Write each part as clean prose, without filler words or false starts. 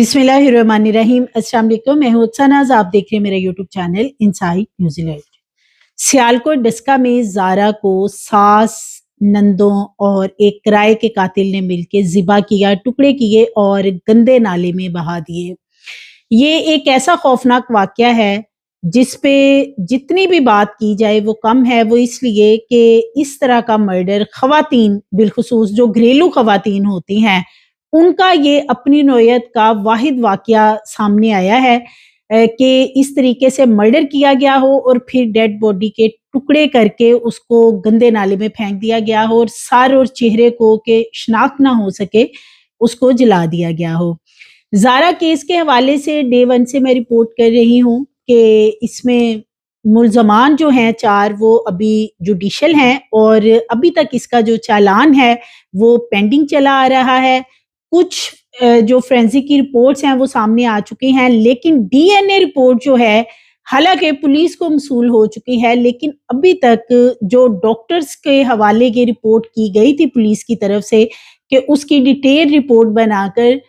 बिस्मिल्लाहिर्रहमानिर्रहीम। अस्सलाम वालेकुम। मैं हूं उत्सा नाज, आप देख रहे हैं मेरा YouTube channel inside New Zealand. Sialkot Daska में जारा को सास, नंदों और एक किराए के कातिल ने मिलकर ज़िबा किया, टुकड़े किए और गंदे नाले में बहा दिए। ये एक ऐसा खौफनाक वाकया है जिस पे जितनी भी बात की जाए वो कम है। वो इसलिए कि इस तरह का मर्डर ख़वातीन, बिलखुसूस जो घरेलू ख़वातीन होती हैं, उनका ये अपनी नौयत का वाहिद वाकया सामने आया है कि इस तरीके से मर्डर किया गया हो और फिर डेड बॉडी के टुकड़े करके उसको गंदे नाले में फेंक दिया गया हो और सर और चेहरे को के शिनाख्त ना हो सके उसको जला दिया गया हो। ज़ारा केस के हवाले से डे वन से मैं रिपोर्ट कर रही हूँ कि इसमें मुल्ज़मान जो हैं 4 वो अभी जुडिशल हैं और अभी तक इसका जो चालान है वो पेंडिंग चला आ रहा है। कुछ जो फोरेंसिक की रिपोर्ट्स हैं वो सामने आ चुकी हैं, लेकिन डीएनए रिपोर्ट जो है हालांकि पुलिस को मसूल हो चुकी है, लेकिन अभी तक जो डॉक्टर्स के हवाले की रिपोर्ट की गई थी पुलिस की तरफ से कि उसकी डिटेल रिपोर्ट बनाकर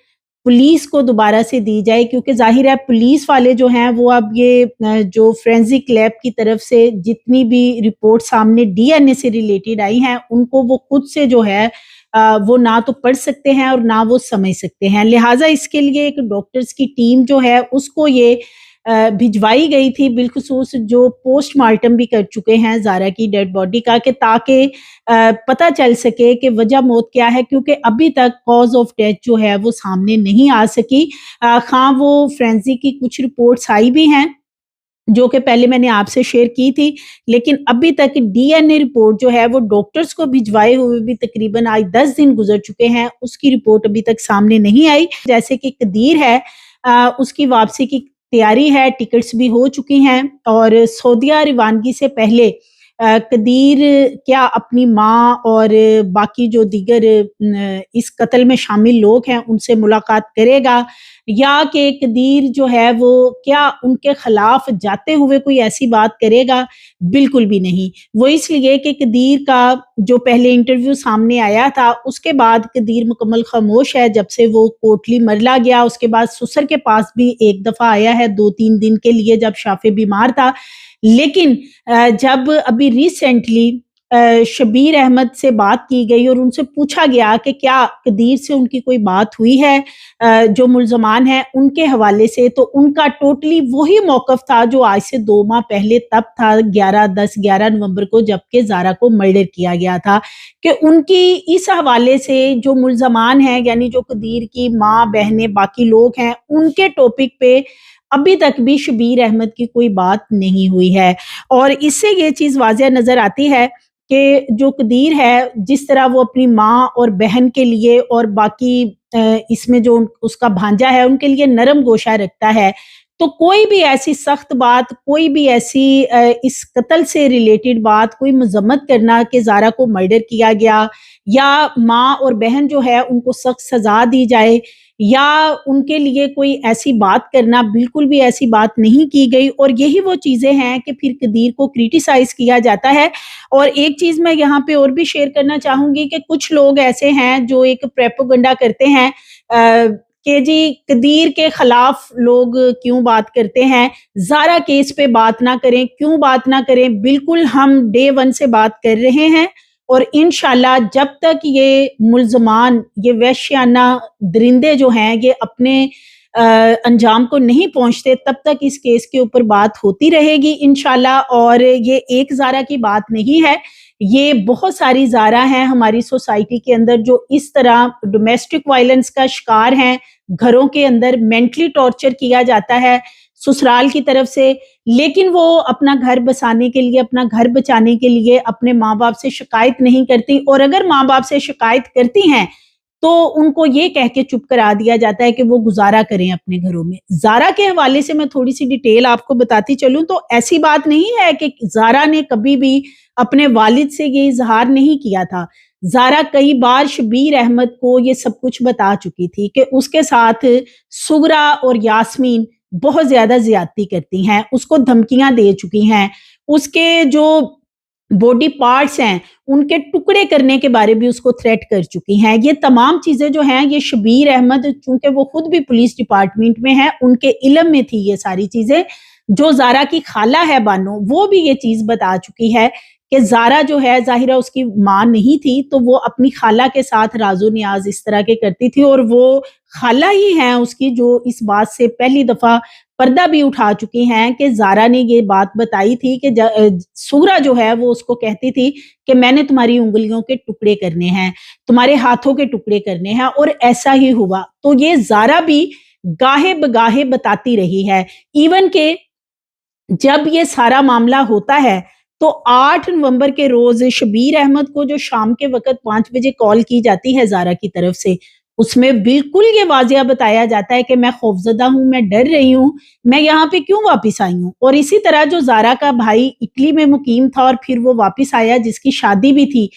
पुलिस को दोबारा से दी जाए, क्योंकि जाहिर है पुलिस वाले जो हैं वो अब ये जो फोरेंसिक लैब की तरफ से जितनी भी रिपोर्ट सामने डीएनए से रिलेटेड आई हैं उनको वो खुद से जो है वो ना तो पढ़ सकते हैं और ना वो समझ सकते हैं। लिहाजा इसके लिए एक डॉक्टर्स की टीम जो है उसको ये भिजवाई गई थी, बिलखुसूस जो पोस्टमार्टम भी कर चुके हैं ज़ारा की डेड बॉडी का, कि ताकि पता चल सके कि वजह मौत क्या है, क्योंकि अभी तक कॉज ऑफ डेथ जो है वो सामने नहीं आ सकी। हाँ, वो फोरेंसिक की कुछ रिपोर्ट्स आई भी हैं जो कि पहले मैंने आपसे शेयर की थी, लेकिन अभी तक डीएनए रिपोर्ट जो है वो डॉक्टर्स को भिजवाए हुए भी तकरीबन आज 10 दिन गुजर चुके हैं, उसकी रिपोर्ट अभी तक सामने नहीं आई। जैसे कि कदीर है उसकी वापसी की तैयारी है, टिकट्स भी हो चुकी हैं और सऊदीया रवानगी से पहले कदीर क्या अपनी माँ और बाकी जो दीगर इस कत्ल में शामिल लोग हैं उनसे मुलाकात करेगा, या कि कदीर जो है वो क्या उनके खिलाफ जाते हुए कोई ऐसी बात करेगा? बिल्कुल भी नहीं। वो इसलिए कि कदीर का जो पहले इंटरव्यू सामने आया था उसके बाद कदीर मुकम्मल खामोश है जब से वो कोटली मरला गया। उसके बाद सुसर के पास भी एक दफ़ा आया है 2-3 दिन के लिए जब शाफे बीमार था, लेकिन जब अभी रिसेंटली शबीर अहमद से बात की गई और उनसे पूछा गया कि क्या कदीर से उनकी कोई बात हुई है जो मुल्ज़मान हैं उनके हवाले से, तो उनका टोटली वही मौक़िफ़ था जो आज से 2 माह पहले तब था 11 नवंबर को, जबकि ज़ारा को मर्डर किया गया था, कि उनकी इस हवाले से जो मुल्ज़मान हैं यानी जो कदीर की माँ, बहनें, बाकी लोग हैं, उनके टॉपिक पे अभी तक भी शबीर अहमद की कोई बात नहीं हुई है। और इससे ये चीज़ वाज़िह नज़र आती है कि जो कदीर है, जिस तरह वो अपनी माँ और बहन के लिए और बाकी इसमें जो उसका भांजा है उनके लिए नरम गोशा रखता है, तो कोई भी ऐसी सख्त बात, कोई भी ऐसी इस कत्ल से रिलेटेड बात, कोई मज़म्मत करना कि ज़ारा को मर्डर किया गया या माँ और बहन जो है उनको सख्त सज़ा दी जाए, या उनके लिए कोई ऐसी बात करना, बिल्कुल भी ऐसी बात नहीं की गई। और यही वो चीज़ें हैं कि फिर कदीर को क्रिटिसाइज़ किया जाता है। और एक चीज़ मैं यहाँ पे और भी शेयर करना चाहूँगी कि कुछ लोग ऐसे हैं जो एक प्रोपेगेंडा करते हैं कि जी कदीर के खिलाफ लोग क्यों बात करते हैं, ज़ारा केस पे बात ना करें, क्यों बात ना करें? बिल्कुल हम डे 1 से बात कर रहे हैं और इंशाल्लाह जब तक ये मुल्ज़मान, ये वहशियाना दरिंदे जो हैं ये अपने अंजाम को नहीं पहुँचते, तब तक इस केस के ऊपर बात होती रहेगी इंशाल्लाह। और ये एक ज़ारा की बात नहीं है, ये बहुत सारी ज़ारा हैं हमारी सोसाइटी के अंदर जो इस तरह डोमेस्टिक वायलेंस का शिकार हैं, घरों के अंदर मेंटली टॉर्चर किया जाता है ससुराल की तरफ से, लेकिन वो अपना घर बसाने के लिए, अपना घर बचाने के लिए अपने माँ-बाप से शिकायत नहीं करती, और अगर माँ-बाप से शिकायत करती हैं तो उनको ये कह के चुप करा दिया जाता है कि वो गुज़ारा करें अपने घरों में। ज़ारा के हवाले से मैं थोड़ी-सी डिटेल आपको बताती चलूँ तो ऐसी बात नहीं है कि ज़ारा ने कभी भी अपने वालिद से ये इज़हार नहीं किया था। ज़ारा कई बार शबीर अहमद को ये सब कुछ बता चुकी थी कि उसके साथ सुगरा और यास्मीन बहुत ज़्यादा ज़्यादती करती हैं, उसको धमकियाँ दे चुकी हैं। उसके जो बॉडी पार्ट्स हैं उनके टुकड़े करने के बारे भी उसको थ्रेट कर चुकी हैं। ये तमाम चीज़ें जो हैं ये शबीर अहमद चूँकि वो खुद भी पुलिस डिपार्टमेंट में है, उनके इल्म में थी ये सारी चीज़ें। जो ज़ारा की खाला है बानो, वो भी ये चीज़ बता चुकी है कि ज़ारा जो है ज़ाहिरा उसकी माँ नहीं थी, तो वो अपनी खाला के साथ राज़ो नियाज़ इस तरह के करती थी और वो खाला ही हैं उसकी जो इस बात से पहली दफ़ा पर्दा भी उठा चुकी हैं कि ज़ारा ने ये बात बताई थी कि सुगरा जो है वो उसको कहती थी कि मैंने तुम्हारी उँगलियों के टुकड़े करने हैं, तुम्हारे हाथों के टुकड़े करने हैं और ऐसा ही हुआ। तो ये ज़ारा भी गाहे-बगाहे बताती रही है। इवन के जब ये सारा मामला होता है, तो 8 नवंबर के रोज़ शबीर अहमद को जो शाम के वक़्त 5 बजे कॉल की जाती है ज़ारा की तरफ से, उसमें बिल्कुल ये वाज़िया बताया जाता है कि मैं खौफ़ज़दा हूँ, मैं डर रही हूँ, मैं यहाँ पे क्यों वापस आई हूँ? और इसी तरह जो ज़ारा का भाई इटली में मुकीम था और फिर वो वापस आया जिसकी शादी भी थी,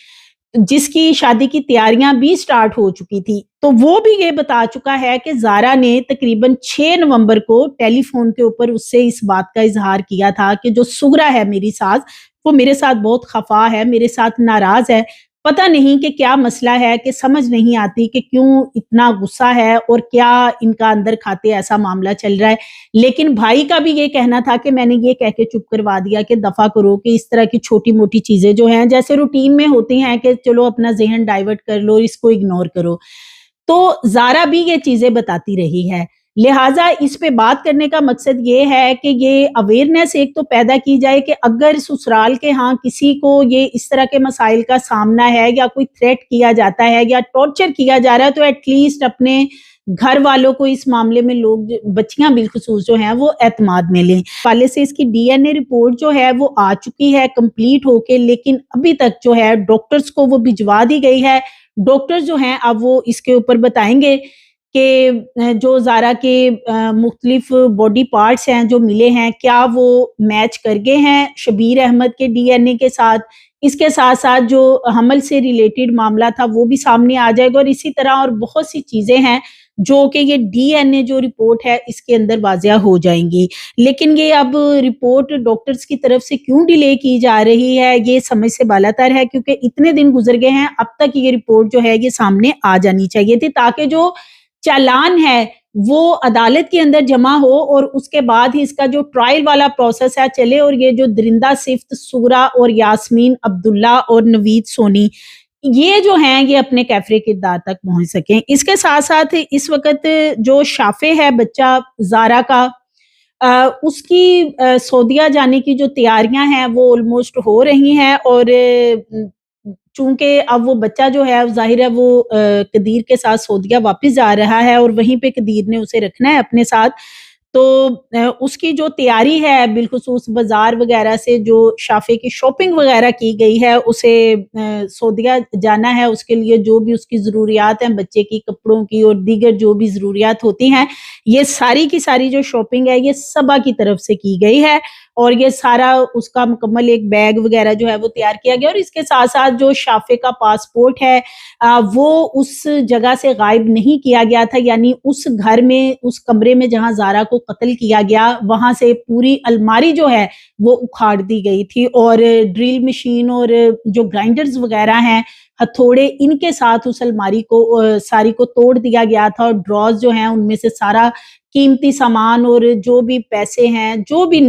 जिसकी शादी की तैयारियां भी स्टार्ट हो चुकी थी, तो वो भी ये बता चुका है कि ज़ारा ने तकरीबन 6 नवंबर को टेलीफोन के ऊपर उससे इस बात का इज़हार किया था कि जो सुगरा है मेरी सास, वो मेरे साथ बहुत खफा है, मेरे साथ नाराज़ है। पता नहीं कि क्या मसला है कि समझ नहीं आती कि क्यों इतना गुस्सा है और क्या इनका अंदर खाते ऐसा मामला चल रहा है। लेकिन भाई का भी ये कहना था कि मैंने ये कह के चुप करवा दिया कि दफ़ा करो कि इस तरह की छोटी-मोटी चीज़ें जो हैं जैसे रूटीन में होती हैं कि चलो अपना ज़हन डाइवर्ट कर लो, इसको इग्नोर करो। तो ज़ारा भी ये चीज़ें बताती रही है। लिहाज़ा इस पे बात करने का मकसद ये है कि ये अवेयरनेस एक तो पैदा की जाए कि अगर ससुराल के यहाँ किसी को ये इस तरह के मसाइल का सामना है या कोई थ्रेट किया जाता है या टॉर्चर किया जा रहा है, तो एटलीस्ट अपने घर वालों को इस मामले में लोग बच्चियां बिलखुसूस जो हैं वो एतमाद में लें। वाले से इसकी डीएनए रिपोर्ट जो है वो आ चुकी है कंप्लीट होके, लेकिन अभी तक जो है डॉक्टर्स को वो भिजवा दी गई है। डॉक्टर्स जो हैं अब वो इसके ऊपर बताएंगे कि जो ज़ारा के मुख्तलिफ बॉडी पार्ट्स हैं जो मिले हैं, क्या वो मैच कर गए हैं शबीर अहमद के डीएनए के साथ। इसके साथ-साथ जो हमल से रिलेटेड मामला था वो भी सामने आ जाएगा और इसी तरह और बहुत सी चीज़ें हैं जो कि ये डीएनए जो रिपोर्ट है इसके अंदर वाज़िया हो जाएँगी। लेकिन ये अब रिपोर्ट डॉक्टर्स की तरफ से क्यों डिले की जा रही है, ये समझ से बालातर है क्योंकि इतने दिन गुज़र गए हैं, अब तक ये रिपोर्ट जो है ये सामने आ जानी चाहिए थी ताकि जो चालान है वो अदालत के अंदर जमा हो और उसके बाद ही इसका जो ट्रायल वाला प्रोसेस है चले और ये जो दरिंदा सिफ्त, सूरा और यास्मीन अब्दुल्ला और नवीद सोनी ये जो हैं ये अपने कैफरे किरदार तक पहुंच सकें। इसके साथ-साथ इस वक़्त जो शाफ़े है बच्चा ज़ारा का उसकी सऊदीया जाने की जो तैयारियां हैं वो ऑलमोस्ट हो रही हैं और चूँकि अब वो बच्चा जो है ज़ाहिर है वो कदीर के साथ सऊदीया वापस जा रहा है और वहीं पे कदीर ने उसे रखना है अपने साथ। तो उसकी जो तैयारी है बिलखुसूस बाज़ार वग़ैरह से जो शाफ़े की शॉपिंग वग़ैरह की गई है, उसे सऊदीया जाना है, उसके लिए जो भी उसकी ज़रूरियात हैं, बच्चे की कपड़ों की और दीगर जो भी ज़रूरियात होती हैं, ये सारी की सारी जो शॉपिंग है, ये सबा की तरफ से की गई है और ये सारा उसका मुकम्मल एक बैग वग़ैरह जो है वो तैयार किया गया और इसके साथ-साथ जो शाफ़े का पासपोर्ट है वो उस जगह से गायब नहीं किया गया था, यानी उस घर में, उस कमरे में जहाँ ज़ारा को कत्ल किया गया, वहाँ से पूरी अलमारी जो है वो उखाड़ दी गई थी और ड्रिल मशीन और जो ग्राइंडर्स वगैरह हैं, हथौड़े, इनके साथ उस अलमारी को सारी को तोड़ दिया गया था और ड्रॉज़ जो हैं उनमें से सारा कीमती सामान और जो भी पैसे हैं, जो भी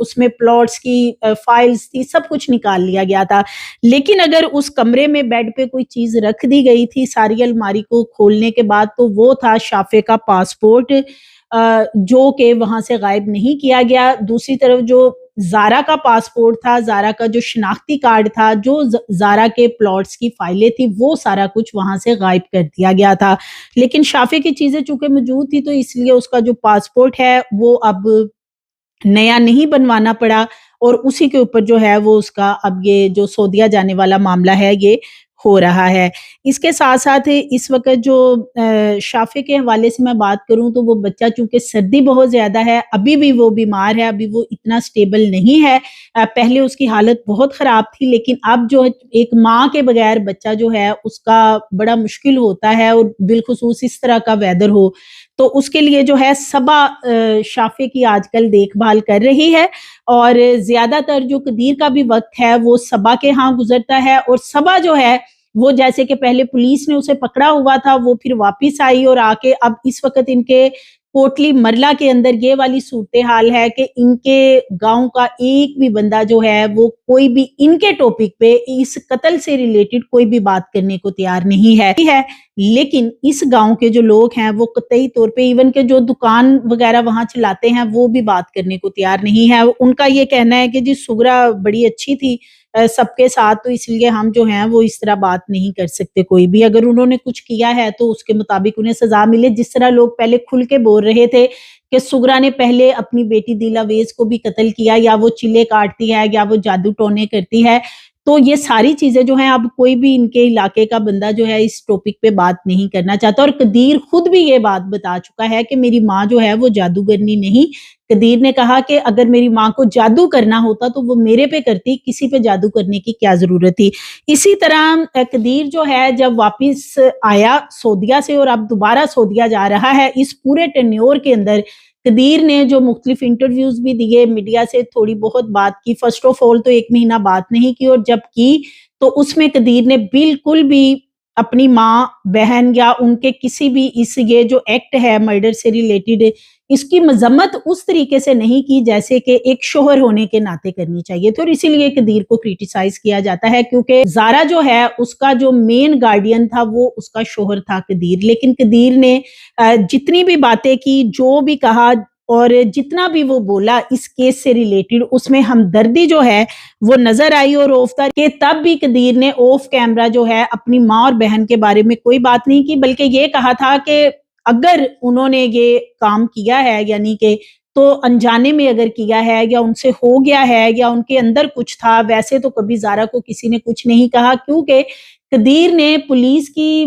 उसमें प्लॉट्स की फाइल्स थी, सब कुछ निकाल लिया गया था। लेकिन अगर उस कमरे में बेड पे कोई चीज़ रख दी गई थी सारी अलमारी को खोलने के बाद, तो वो था शाफ़े का पासपोर्ट जो कि वहाँ से गायब नहीं किया गया। दूसरी तरफ जो ज़ारा का पासपोर्ट था, ज़ारा का जो शिनाख्ती कार्ड था, जो ज़ारा के प्लॉट्स की फाइलें थी, वो सारा कुछ वहाँ से गायब कर दिया गया था। लेकिन शाफ़े की चीज़ें चूँकि मौजूद थी, तो इसलिए उसका जो पासपोर्ट है, वो अब नया नहीं बनवाना पड़ा और उसी के ऊपर जो है वो उसका अब ये जो सऊदीया जाने वाला मामला है ये हो रहा है। इसके साथ-साथ इस वक़्त जो शाफ़े के हवाले से मैं बात करूँ तो वो बच्चा चूँकि सर्दी बहुत ज़्यादा है, अभी भी वो बीमार है, अभी वो इतना स्टेबल नहीं है। पहले उसकी हालत बहुत ख़राब थी लेकिन अब जो है एक माँ के बगैर बच्चा जो है उसका बड़ा मुश्किल होता है और बिलख़ुसूस इस तरह का वेदर हो। تو اس کے لیے جو ہے صبا شافع کی آج کل دیکھ بھال کر رہی ہے، اور زیادہ تر جو قدیر کا بھی وقت ہے وہ صبا کے ہاں گزرتا ہے، اور صبا جو ہے وہ جیسے کہ پہلے پولیس نے اسے پکڑا ہوا تھا، وہ پھر واپس آئی اور آ کے اب اس وقت ان کے کوٹلی مرلا کے اندر یہ والی صورتحال ہے کہ ان کے گاؤں کا ایک بھی بندہ جو ہے وہ کوئی بھی ان کے ٹاپک پہ اس قتل سے ریلیٹڈ کوئی بھی بات کرنے کو تیار نہیں ہے، لیکن اس گاؤں کے جو لوگ ہیں وہ قطعی طور پہ ایون کہ جو دکان وغیرہ وہاں چلاتے ہیں وہ بھی بات کرنے کو تیار نہیں ہے۔ ان کا یہ کہنا ہے کہ جی سغرا بڑی اچھی تھی سب کے ساتھ، تو اس لیے ہم جو ہیں وہ اس طرح بات نہیں کر سکتے، کوئی بھی اگر انہوں نے کچھ کیا ہے تو اس کے مطابق انہیں سزا ملے، جس طرح لوگ پہلے کھل کے بول رہے تھے کہ سغرا نے پہلے اپنی بیٹی دیلا ویز کو بھی قتل کیا، یا وہ چلے کاٹتی ہے یا وہ جادو ٹونے کرتی ہے، تو یہ ساری چیزیں جو ہیں اب کوئی بھی ان کے علاقے کا بندہ جو ہے اس ٹاپک پہ بات نہیں کرنا چاہتا، اور قدیر خود بھی یہ بات بتا چکا ہے کہ میری ماں جو ہے وہ جادوگرنی نہیں۔ قدیر نے کہا کہ اگر میری ماں کو جادو کرنا ہوتا تو وہ میرے پہ کرتی، کسی پہ جادو کرنے کی کیا ضرورت تھی۔ اسی طرح قدیر جو ہے جب واپس آیا سعودیہ سے اور اب دوبارہ سعودیہ جا رہا ہے، اس پورے ٹینیور کے اندر قدیر نے جو مختلف انٹرویوز بھی دیے، میڈیا سے تھوڑی بہت بات کی، فرسٹ آف آل تو 1 مہینہ بات نہیں کی، اور جب کی تو اس میں قدیر نے بالکل بھی اپنی ماں بہن یا ان کے کسی بھی اس یہ جو ایکٹ ہے مرڈر سے ریلیٹڈ اس کی مذمت اس طریقے سے نہیں کی جیسے کہ ایک شوہر ہونے کے ناطے کرنی چاہیے تھی، اور اسی لیے قدیر کو کریٹیسائز کیا جاتا ہے کیونکہ زارا جو ہے اس کا جو مین گارڈین تھا وہ اس کا شوہر تھا قدیر، لیکن قدیر نے جتنی بھی باتیں کی، جو بھی کہا اور جتنا بھی وہ بولا اس کیس سے ریلیٹڈ، اس میں ہمدردی جو ہے وہ نظر آئی، اور اوفتہ کہ تب بھی قدیر نے آف کیمرہ جو ہے اپنی ماں اور بہن کے بارے میں کوئی بات نہیں کی، بلکہ یہ کہا تھا کہ اگر انہوں نے یہ کام کیا ہے یعنی کہ تو انجانے میں اگر کیا ہے یا ان سے ہو گیا ہے یا ان کے اندر کچھ تھا، ویسے تو کبھی زارا کو کسی نے کچھ نہیں کہا، کیونکہ قدیر نے پولیس کی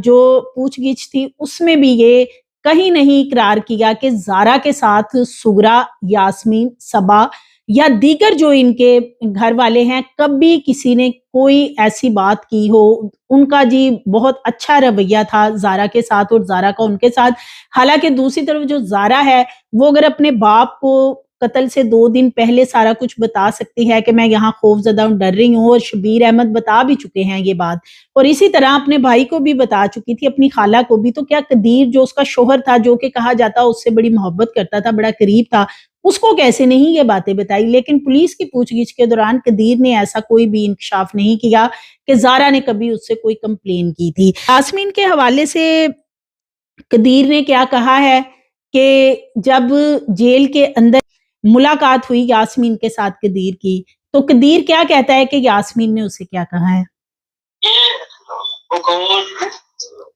جو پوچھ گچھ تھی اس میں بھی یہ کہیں نہیں اقرار کیا کہ زارا کے ساتھ سغرا، یاسمین، صبا یا دیگر جو ان کے گھر والے ہیں کبھی کسی نے کوئی ایسی بات کی ہو۔ ان کا جی بہت اچھا رویہ تھا زارا کے ساتھ اور زارا کا ان کے ساتھ، حالانکہ دوسری طرف جو زارا ہے وہ اگر اپنے باپ کو قتل سے 2 دن پہلے سارا کچھ بتا سکتی ہے کہ میں یہاں خوف زدہ ہوں، ڈر رہی ہوں، اور شبیر احمد بتا بھی چکے ہیں یہ بات، اور اسی طرح اپنے بھائی کو بھی بتا چکی تھی، اپنی خالہ کو بھی، تو کیا قدیر جو اس کا شوہر تھا جو کہ کہا جاتا اس سے بڑی محبت کرتا تھا، بڑا قریب تھا، اس کو کیسے نہیں یہ باتیں بتائی؟ لیکن پولیس کی پوچھ گچھ کے دوران قدیر نے ایسا کوئی بھی انکشاف نہیں کیا کہ زارا نے کبھی اس سے کوئی کمپلین کی تھی۔ یاسمین کے حوالے سے قدیر نے کیا کہا ہے کہ جب جیل کے اندر ملاقات ہوئی یاسمین کے ساتھ قدیر کی، تو قدیر کیا کہتا ہے کہ یاسمین نے اسے کیا کہا ہے؟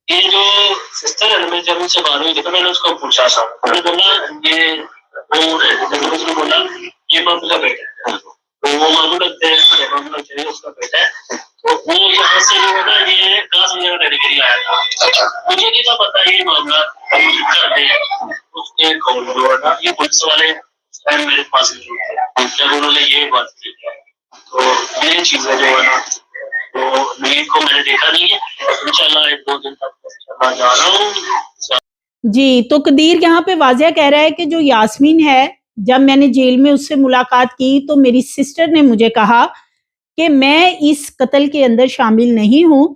یہ جو سسٹر ہے میں جب ان سے بات ہوئی تھی تو میں نے اس کو پوچھا تھا، میں نے بولا یہ مامو کا بیٹا ہے، وہ مامو لگتے ہیں، مامو لگتے ہیں اس کا بیٹا ہے، تو وہ یہاں سے جو ہے نا یہ کلاس میں رہنے کے لیے آیا تھا، مجھے نہیں تھا پتا یہ معاملہ کر دیں، اس کے کال جو ہے نا یہ پولیس والے میرے پاس جب انہوں نے یہ بات کی تو یہ چیزیں جو ہے نا تو نیند کو میں نے دیکھا نہیں ہے، انشاءاللہ 1-2 دن تک جا رہا ہوں۔ جی تو قدیر یہاں پہ واضح کہہ رہا ہے کہ جو یاسمین ہے جب میں نے جیل میں اس سے ملاقات کی تو میری سسٹر نے مجھے کہا کہ میں اس قتل کے اندر شامل نہیں ہوں،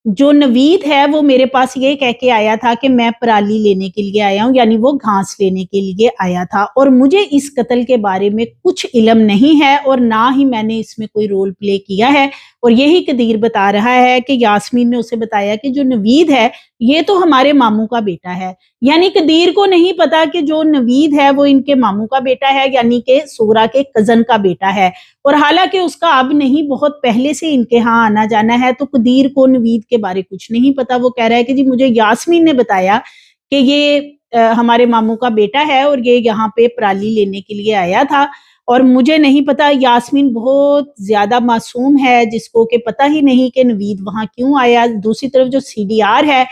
جو نوید ہے وہ میرے پاس یہ کہہ کے آیا تھا کہ میں پرالی لینے کے لیے آیا ہوں، یعنی وہ گھاس لینے کے لیے آیا تھا، اور مجھے اس قتل کے بارے میں کچھ علم نہیں ہے اور نہ ہی میں نے اس میں کوئی رول پلے کیا ہے، اور یہی قدیر بتا رہا ہے کہ یاسمین نے اسے بتایا کہ جو نوید ہے یہ تو ہمارے ماموں کا بیٹا ہے، یعنی قدیر کو نہیں پتا کہ جو نوید ہے وہ ان کے ماموں کا بیٹا ہے، یعنی کہ سغرا کے کزن کا بیٹا ہے، اور حالانکہ اس کا اب نہیں بہت پہلے سے ان کے ہاں آنا جانا ہے، تو قدیر کو نوید کے بارے کچھ نہیں پتا، وہ کہہ رہا ہے کہ جی مجھے یاسمین نے بتایا کہ یہ ہمارے ماموں کا بیٹا ہے اور یہ یہاں پہ پرالی لینے کے لیے آیا تھا، اور مجھے نہیں پتا۔ یاسمین بہت زیادہ معصوم ہے جس کو کہ پتہ ہی نہیں کہ نوید وہاں کیوں آیا۔ دوسری طرف جو CDR ہے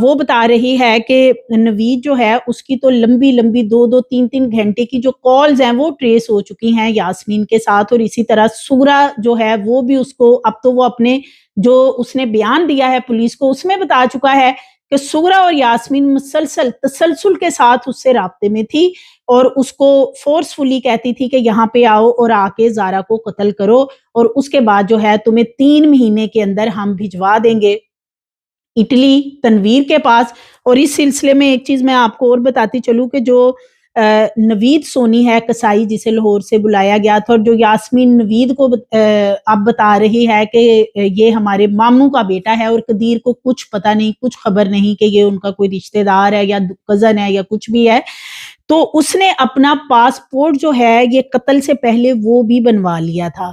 وہ بتا رہی ہے کہ نوید جو ہے اس کی تو لمبی لمبی 2-3 گھنٹے کی جو کالز ہیں وہ ٹریس ہو چکی ہیں یاسمین کے ساتھ، اور اسی طرح سغرا جو ہے وہ بھی اس کو اب تو وہ اپنے جو اس نے بیان دیا ہے پولیس کو اس میں بتا چکا ہے کہ سغرا اور یاسمین مسلسل تسلسل کے ساتھ اس سے رابطے میں تھی اور اس کو فورسفلی کہتی تھی کہ یہاں پہ آؤ اور آ کے زارا کو قتل کرو اور اس کے بعد جو ہے تمہیں 3 مہینے کے اندر ہم بھجوا دیں گے اٹلی تنویر کے پاس۔ اور اس سلسلے میں ایک چیز میں آپ کو اور بتاتی چلوں کہ جو نوید سونی ہے قصائی جسے لاہور سے بلایا گیا تھا اور جو یاسمین نوید کو اب بتا رہی ہے کہ یہ ہمارے ماموں کا بیٹا ہے اور قدیر کو کچھ پتہ نہیں کچھ خبر نہیں کہ یہ ان کا کوئی رشتہ دار ہے یا کزن ہے یا کچھ بھی ہے، تو اس نے اپنا پاسپورٹ جو ہے یہ قتل سے پہلے وہ بھی بنوا لیا تھا۔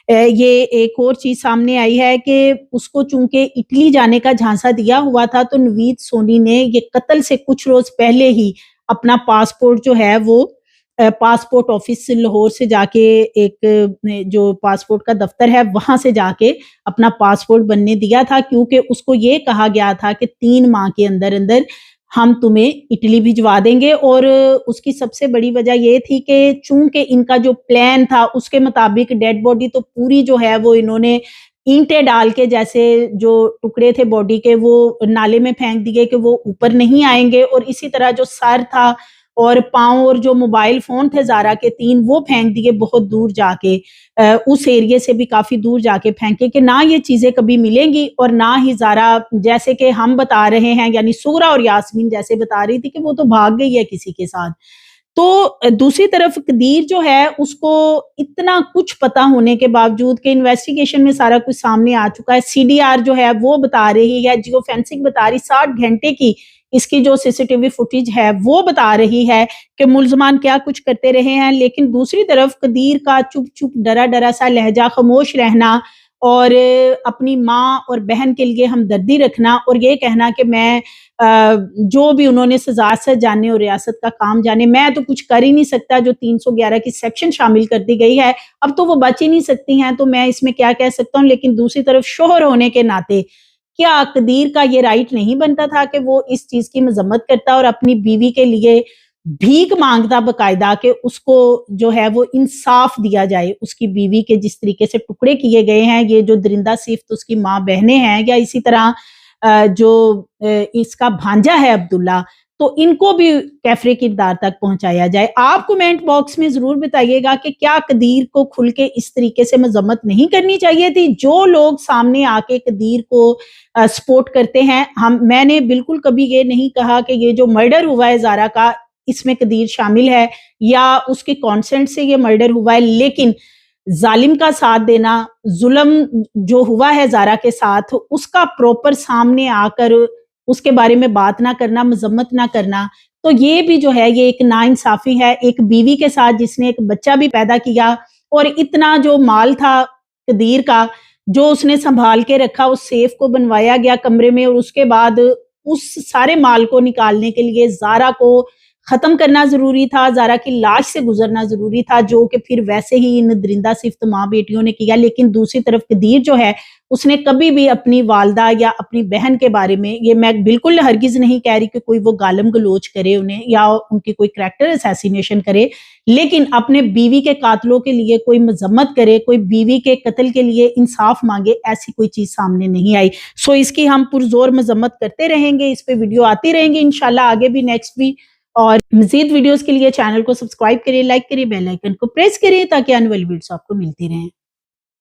یہ ایک اور چیز سامنے آئی ہے کہ اس کو چونکہ اٹلی جانے کا جھانسا دیا ہوا تھا تو نوید سونی نے یہ قتل سے کچھ روز پہلے ہی اپنا پاسپورٹ جو ہے وہ پاسپورٹ آفس لاہور سے جا کے ایک جو پاسپورٹ کا دفتر ہے وہاں سے جا کے اپنا پاسپورٹ بننے دیا تھا، کیونکہ اس کو یہ کہا گیا تھا کہ 3 ماہ کے اندر اندر ہم تمہیں اٹلی بھجوا دیں گے۔ اور اس کی سب سے بڑی وجہ یہ تھی کہ چونکہ ان کا جو پلان تھا اس کے مطابق ڈیڈ باڈی تو پوری جو ہے وہ انہوں نے اینٹیں ڈال کے جیسے جو ٹکڑے تھے باڈی کے وہ نالے میں پھینک دیے کہ وہ اوپر نہیں آئیں گے، اور اسی طرح جو سر تھا اور پاؤں اور جو موبائل فون تھے زارا کے 3 وہ پھینک دیے بہت دور جا کے، اس ایریے سے بھی کافی دور جا کے پھینکے کہ نہ یہ چیزیں کبھی ملیں گی اور نہ ہی زارا جیسے کہ ہم بتا رہے ہیں یعنی سغرا اور یاسمین جیسے بتا رہی تھی کہ وہ تو بھاگ گئی ہے کسی کے ساتھ۔ تو دوسری طرف قدیر جو ہے اس کو اتنا کچھ پتا ہونے کے باوجود کہ انویسٹیگیشن میں سارا کچھ سامنے آ چکا ہے، سی ڈی آر جو ہے وہ بتا رہی ہے، جیو فینسنگ بتا رہی 60 گھنٹے کی اس کی جو سی سی ٹی وی فوٹیج ہے وہ بتا رہی ہے کہ ملزمان کیا کچھ کرتے رہے ہیں، لیکن دوسری طرف قدیر کا چپ چپ ڈرا ڈرا سا لہجہ، خاموش رہنا اور اپنی ماں اور بہن کے لیے ہمدردی رکھنا اور یہ کہنا کہ میں جو بھی انہوں نے سزا سے جانے اور ریاست کا کام جانے میں تو کچھ کر ہی نہیں سکتا، جو 311 کی سیکشن شامل کر دی گئی ہے اب تو وہ بچ ہی نہیں سکتی ہیں تو میں اس میں کیا کہہ سکتا ہوں۔ لیکن دوسری طرف شوہر ہونے کے ناطے کیا قدیر کا یہ رائٹ نہیں بنتا تھا کہ وہ اس چیز کی مذمت کرتا اور اپنی بیوی کے لیے بھیک مانگتا باقاعدہ کہ اس کو جو ہے وہ انصاف دیا جائے، اس کی بیوی کے جس طریقے سے ٹکڑے کیے گئے ہیں، یہ جو درندہ صفت اس کی ماں بہنیں ہیں یا اسی طرح جو اس کا بھانجا ہے عبداللہ، تو ان کو بھی کیفرے کردار تک پہنچایا جائے۔ آپ کومنٹ باکس میں ضرور بتائیے گا کہ کیا قدیر کو کھل کے اس طریقے سے مذمت نہیں کرنی چاہیے تھی؟ جو لوگ سامنے آ کے قدیر کو سپورٹ کرتے ہیں، میں نے بالکل کبھی یہ نہیں کہا کہ یہ جو مرڈر ہوا ہے زارا کا اس میں قدیر شامل ہے یا اس کے کانسنٹ سے یہ مرڈر ہوا ہے، لیکن ظالم کا ساتھ دینا، ظلم جو ہوا ہے زارا کے ساتھ اس کا پراپر سامنے آ کر اس کے بارے میں بات نہ کرنا، مذمت نہ کرنا، تو یہ بھی جو ہے یہ ایک ناانصافی ہے ایک بیوی کے ساتھ جس نے ایک بچہ بھی پیدا کیا اور اتنا جو مال تھا قدیر کا جو اس نے سنبھال کے رکھا، اس سیف کو بنوایا گیا کمرے میں اور اس کے بعد اس سارے مال کو نکالنے کے لیے زارا کو ختم کرنا ضروری تھا، زارا کی لاش سے گزرنا ضروری تھا، جو کہ پھر ویسے ہی ان درندہ صفت ماں بیٹیوں نے کیا۔ لیکن دوسری طرف قدیر جو ہے اس نے کبھی بھی اپنی والدہ یا اپنی بہن کے بارے میں، یہ میں بالکل ہرگز نہیں کہہ رہی کہ کوئی وہ گالم گلوچ کرے انہیں یا ان کی کوئی کریکٹر اسیسینیشن کرے، لیکن اپنے بیوی کے قاتلوں کے لیے کوئی مذمت کرے، کوئی بیوی کے قتل کے لیے انصاف مانگے، ایسی کوئی چیز سامنے نہیں آئی۔ سو اس کی ہم پرزور مذمت کرتے رہیں گے، اس پہ ویڈیو آتی رہیں گی انشاءاللہ آگے بھی نیکسٹ بھی، اور مزید ویڈیوز کے لیے چینل کو سبسکرائب کریں، لائک کریں، بیل آئیکن کو پریس کریں تاکہ آنے والی ویڈیوز آپ کو ملتی رہیں۔